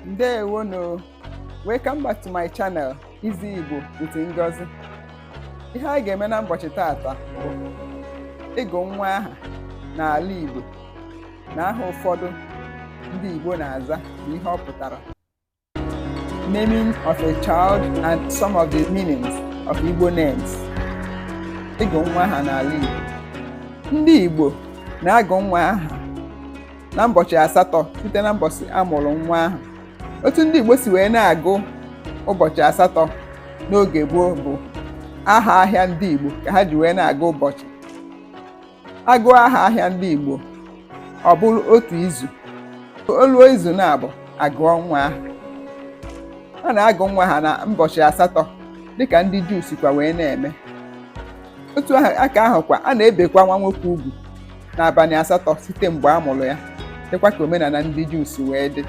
Ndewono, welcome back to my channel Izi Igbo with Ngozi. Ihe a ga-eme na ụbọchị taata bụ ịgụ nwa aha n'ala Igbo na aha ụfọdụ ndị Igbo na-aza na ihe ọ pụtara. Naming of a child and some of the meanings of Igbo names. Ịgụ nwa aha n'ala Igbo. Ndị Igbo na-agụ nwa aha na ụbọchị asatọ site na ụbọchị amụrụ nwa ahụ. Otu ndị Igbo si wee na-agụ ụbọchị asatọ n'oge gboo bụ aha ahịa ndị Igbo ka ha ji wee na-agụ ụbọchị. Agụ aha ahịa ndị Igbo ọ bụrụ otu izu, oluo izu na-abụ agụọ nwa ahụ. A na-agụ nwa ha na ụbọchị asatọ dịka ndị Juu sikwa wee na-eme. Otu aka ahụ kwa a na-ebekwa nwa nwoke ugwu n'abalị asatọ site mgbe a mụrụ ya, dịkwa ka omenala ndị Juu si wee dị.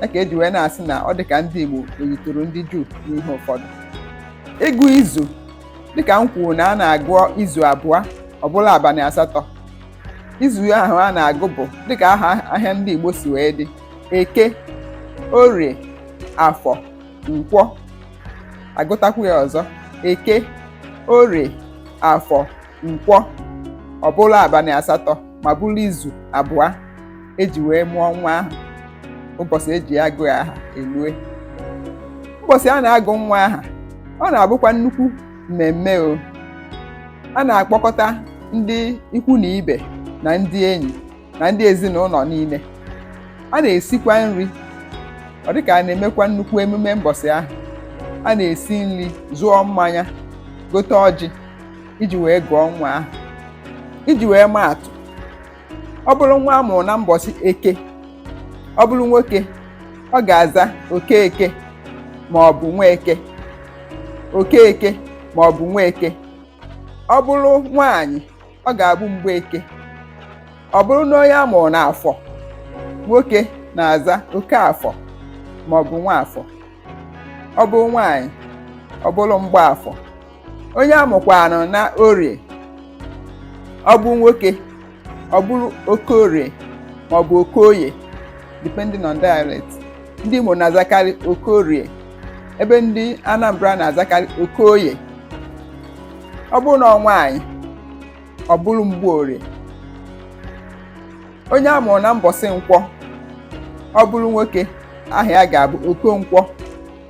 Ya ka eji wee na-asị na ọ dịka ndị Igbo oyitoro ndị Juu n'ihe ụfọdụ. Ịgụ izu dịka m kwuru na a na-agụ izu abụọ ọbụla abalị asatọ. Izu ahụ a na-agụ bụ dịka aha ahịa ndị Igbo si wee dị: Eke, Orie, Afọ, Nkwọ. Agụtakwu ya ọzọ: Eke, Orie, Afọ, Nkwọ, ọbụla abalị asatọ ma bụrụ izu abụọ eji wee mụọ nwa ahụ. Ụbọchị eji agụ aha elue. Ụbọchị a na-agụ nwa aha ọ na-abụkwa nnukwu mmemme o. A na-akpọkọta ndị ikwu na ibe na ndị enyi na ndị ezinụlọ niile. A na-esikwa nri. Ọ dịka a na-emekwa nnukwu emume ụbọchị ahụ. A na-esi nri, zụọ mmanya, gote ọjị iji wee gụọ nwa ahụ. Iji wee maa atụ, ọ bụrụ nwa amụrụ na ụbọchị Eke, ọ bụrụ nwoke ọ ga-aza Okeke ma ọ bụ Nweke, Okeke ma ọ bụ Nweke. Ọ bụrụ nwaanyị ọ ga-abụ Mgbeke. Ọ bụrụ na onye amụrụ n'Afọ, nwoke na-aza Okafọ ma ọ bụ Nwafọ. Ọ bụrụ nwaanyị ọ bụrụ Mgbaafọ. Onye amụkwanụ na Orie, ọ bụ nwoke ọ bụrụ Okorie ma ọ bụ Okoye, depending on dialect. Ndị Imo na-azakarị Okorie ebe ndị Anambra na-azakarị Okoye. Ọ bụrụ na nwaanyị ọ bụrụ Mgborie. Onye amụrụ na mbọsị Nkwọ, ọ bụrụ nwoke aha ya ga-abụ Okonkwọ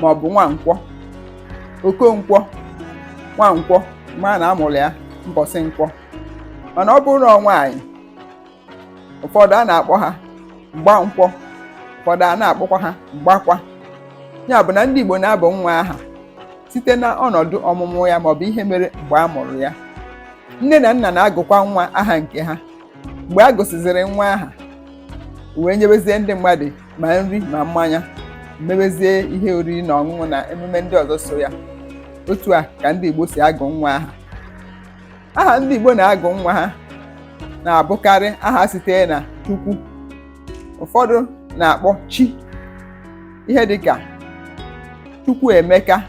ma ọ bụ Nwankwọ. Okonkwọ, Nwankwọ ma na amụrụ ya mbọsị Nkwọ. Mana ọ bụrụ na nwaanyị, ụfọdụ a na-akpọ ha Mgbankwọ, ụfọdụ a na-akpọkwa ha Mgbakwa. Ya bụ na ndị Igbo na-abụ nwa aha site na ọnọdụ ọmụmụ ya maọbụ ihe mere mgbe a mụrụ ya. Nne na nna na-agụkwa nwa aha nke ha. Mgbe a gụsịzịrị nwa aha, wee nyebezie ndị mmadụ ma nri ma mmanya, mebezie ihe oriri na ọṅụṅụ na emume ndị ọzọ so ya. Otu a ka ndị Igbo si agụ nwa aha. Aha ndị Igbo na-agụ nwa ha na-abụkarị aha sitere na Chukwu. Ụfọdụ na-akpọ Chi, ihe dịka Chukwu Emeka,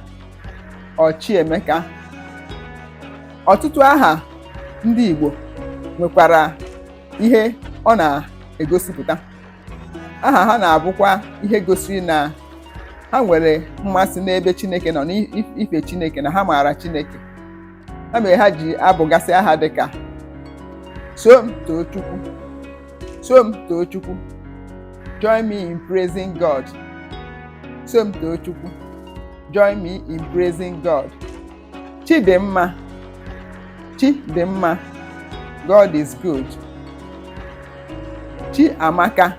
Chiemeka. Ọtụtụ aha ndị Igbo nwekwara ihe ọ na-egosipụta. Aha ha na-abụkwa ihe gosiri na ha nwere mmasị n'ebe Chineke nọ, n'ife Chineke, na ha maara Chineke. Ha mere ha ji abụgasị aha dịka Somtochukwu, Somtochukwu, join me in praising God. Somtochukwu, join me in praising God. Chidimma, Chidimma, God is good. Chiamaka,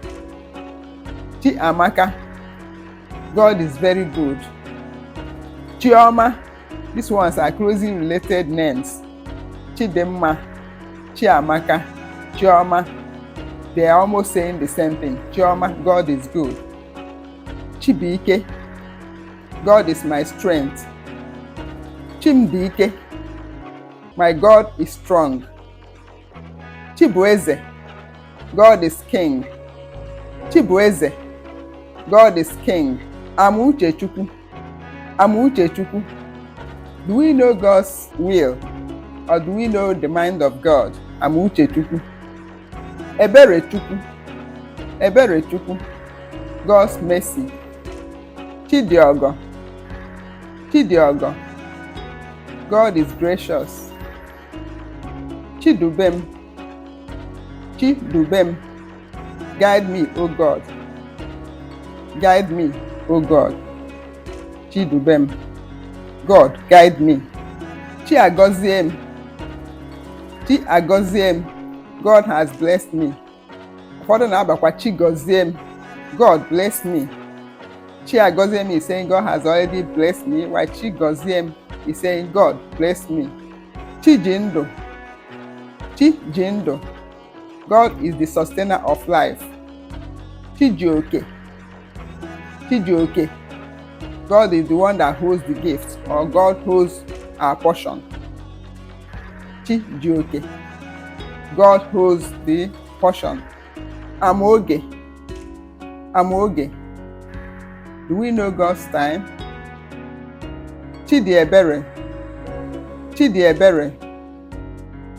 Chiamaka, God is very good. Chioma, these ones are closely related names. Chidimma, Chiamaka, Chioma, they are almost saying the same thing. Chioma, God is good. Chibuike, God is my strength. Chibuike, my God is strong. Chibueze, God is king. Chibueze, God is king. Amuchechukwu, Amuchechukwu, do we know God's will or do we know the mind of God? Amuchechukwu. Eberechukwu, Eberechukwu, God's mercy. Chidiogo. Chidiogo. God is gracious. Chidubem. Chidubem. Guide me, O God. Guide me, O God. Chidubem. God, guide me. Chiagoziem. Chiagoziem. God has blessed me. Ụfọdụ na-abakwa Chigoziem. God bless me. Chiagoziem is saying God has already blessed me, while Chigoziem is saying God bless me. Chijindu. Chijindu. God is the sustainer of life. Chijioke. Chijioke. God is the one that holds the gift, or God holds our portion. Chijioke. God holds the portion. Amaoge. Amaoge. Do we know God's time? Chidiebere. Chidiebere.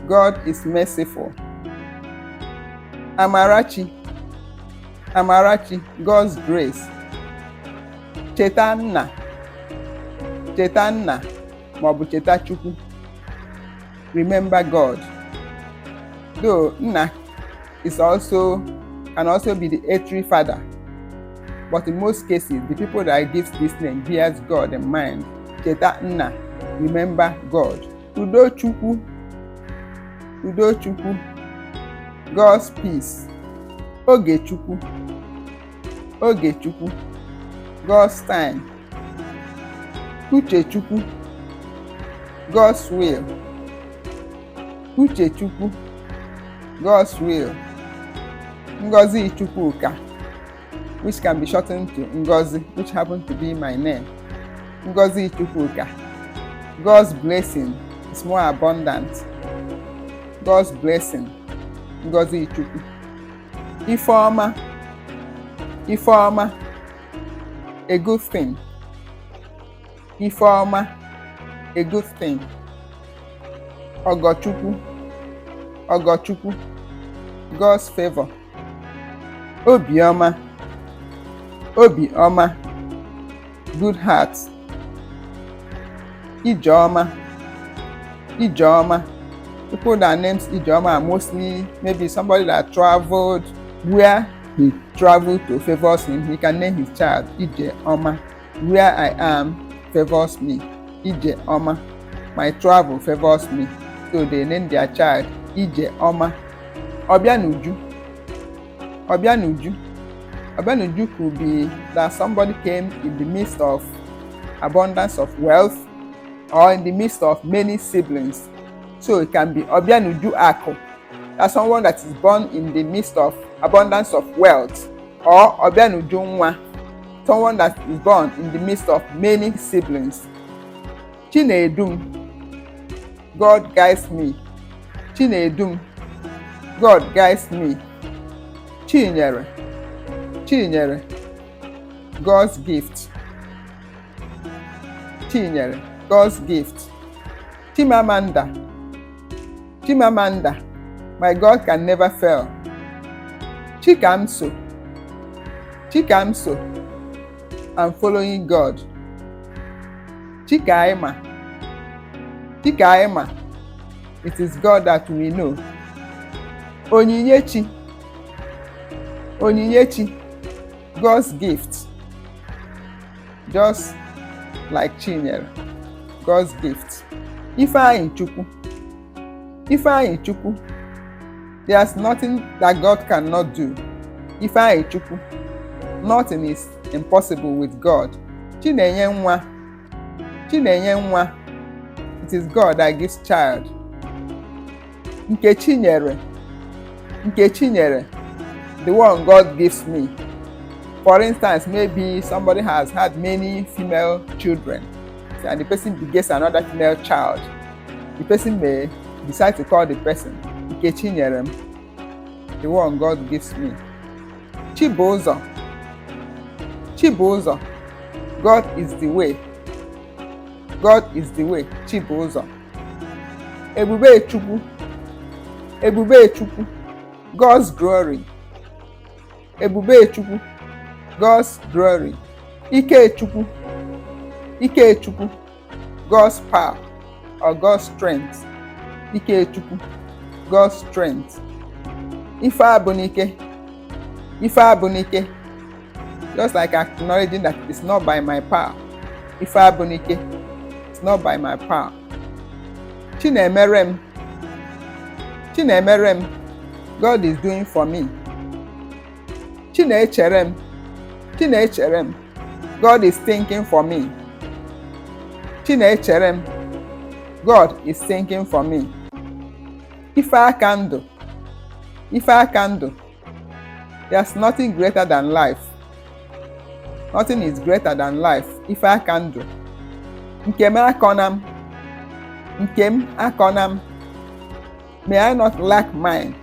God is merciful. Amarachi. Amarachi. God's grace. Chetanna. Chetanna. Maọbụ Chetachukwu. Remember God. Though Nna can also be the earthly father, but in most cases, the people that gives this name bears God in mind. Chetanna, remember God. Udochukwu. Udochukwu, God's peace. Ogechukwu. Ogechukwu, God's time. Uchechukwu, God's will. Uchechukwu, God's will. Ngozi Chukwuka, which can be shortened to Ngozi, which happens to be my name. Ngozi Chukwuka. God's blessing is more abundant. God's blessing. Ngozi Chukwu. Ifeoma. Ifeoma. A good thing. Ifeoma. A good thing. Ogochukwu. Ogochukwu. God's favor. Obioma. Obioma. Good heart. Ijeoma. Ijeoma. People that names Ijeoma are mostly maybe somebody that traveled where he traveled to favors him. He can name his child Ijeoma. Where I am favors me. Ijeoma. My travel favors me. So they name their child Ijeoma. Obianuju. Obianuju. Obianuju could be that somebody came in the midst of abundance of wealth or in the midst of many siblings. So it can be Obianuju Ako. That's someone that is born in the midst of abundance of wealth. Or Obianuju Nwa, someone that is born in the midst of many siblings. Chinedum. God guides me. Chinedum. God guides me. Chinyere. Chinyere. God's gift. Chinyere. God's gift. Chimamanda. Chimamanda. My God can never fail. Chikamso. Chikamso. I'm following God. Chikaima. Chikaima. It is God that we know. Onyinyechi. Onyinyechi. God's gift. Just like Chinyere. God's gift. Ifeanyichukwu. Ifeanyichukwu. There's nothing that God cannot do. Ifeanyichukwu. Nothing is impossible with God. Chinenye nwa. Chinenye nwa. It is God that gives child. Nke Chinyere. Nke Chinyere. The one God gives me. For instance, maybe somebody has had many female children and the person begets another female child. The person may decide to call the person Nke Chinyere, the one God gives me. Chibuzo. Chibuzo. God is the way. God is the way. Chibuzo. Eberechukwu. Eberechukwu. God's glory. Eberechukwu. God's glory. Ikechukwu, Ikechukwu, God's power or God's strength. Ikechukwu, God's strength. Ifeabunike, Ifeabunike, just like acknowledging that it's not by my power. Ifeabunike, it's not by my power. Chinemerem, Chinemerem, God is doing for me. Chinecherem, Chinecherem, God is thinking for me. Chinecherem, God is thinking for me. Ifeakando, Ifeakando, there's nothing greater than life. Nothing is greater than life. Ifeakando. Nkem akonam, Nkem akonam, may I not lack mine.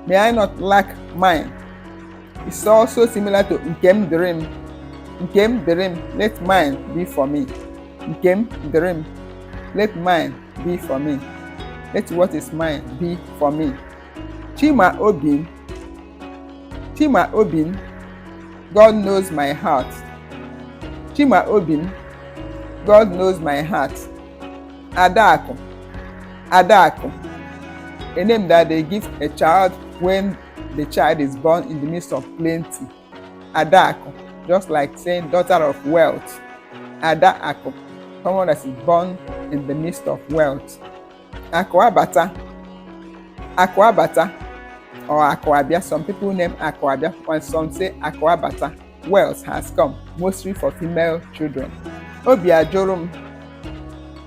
May I not lack mine. It's also similar to Nkem dream. Nkem dream, let mine be for me. Nkem dream, let mine be for me. Let what is mine be for me. Chima Obin, Chima Obin, God knows my heart. Chima Obin, God knows my heart. Adako, Adako, a name that they give a child when the child is born in the midst of plenty. Adako, just like saying daughter of wealth. Adako, someone that is born in the midst of wealth. Akwabata, Akwabata, or Akwabia. Some people name Akwabia, when some say Akwabata. Wealth has come, mostly for female children. Obiajorum,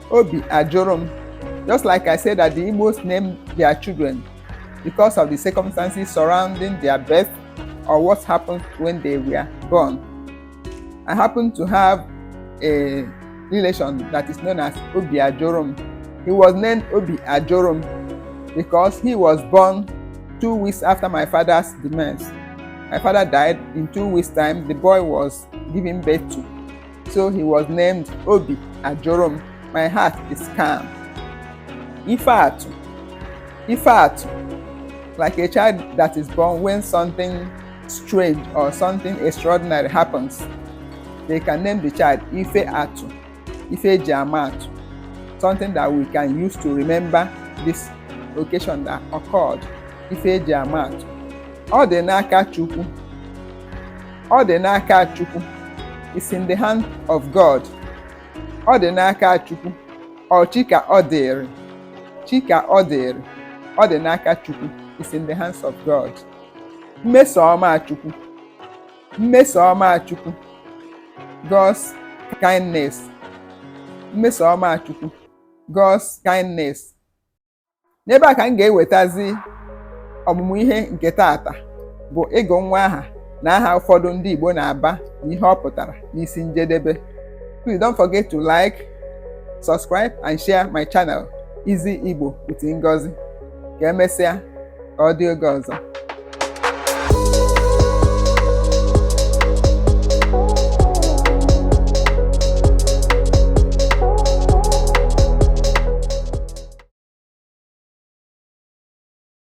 Obiajorum. Just like I said that the Igbos name their children because of the circumstances surrounding their birth or what happened when they were born. I happen to have a relation that is known as Obiajorum. He was named Obiajorum because he was born 2 weeks after my father's demise. My father died in 2 weeks' time. The boy was given birth to. So he was named Obiajorum. My heart is calm. Ifeatu, Ifeatu, like a child that is born when something strange or something extraordinary happens. They can name the child Ifeatu, Ifejiamatu, something that we can use to remember this occasion that occurred. Ifejiamatu. Ọdịnaka Chukwu, Ọdịnaka Chukwu is in the hand of God. Ọdịnaka Chukwu, or Chika Odiri, Chika Odiri, Ọdịnaka Chukwu is in the hands of God. Mmesoma Chukwu, Mmesoma Chukwu, God's kindness. Mmesoma Chukwu, God's kindness. N'ebe a ka m ga-ewetazi ọmụmụ ihe nke taata bụ ịgụ nwa aha na aha ụfọdụ ndị Igbo na-aba na ihe ọ pụtara n'isi njedebe. Please don't forget to like, subscribe and share my channel Easy Igbo with Ngozi. Ka emesịa ka ọ dị oge ọzọ.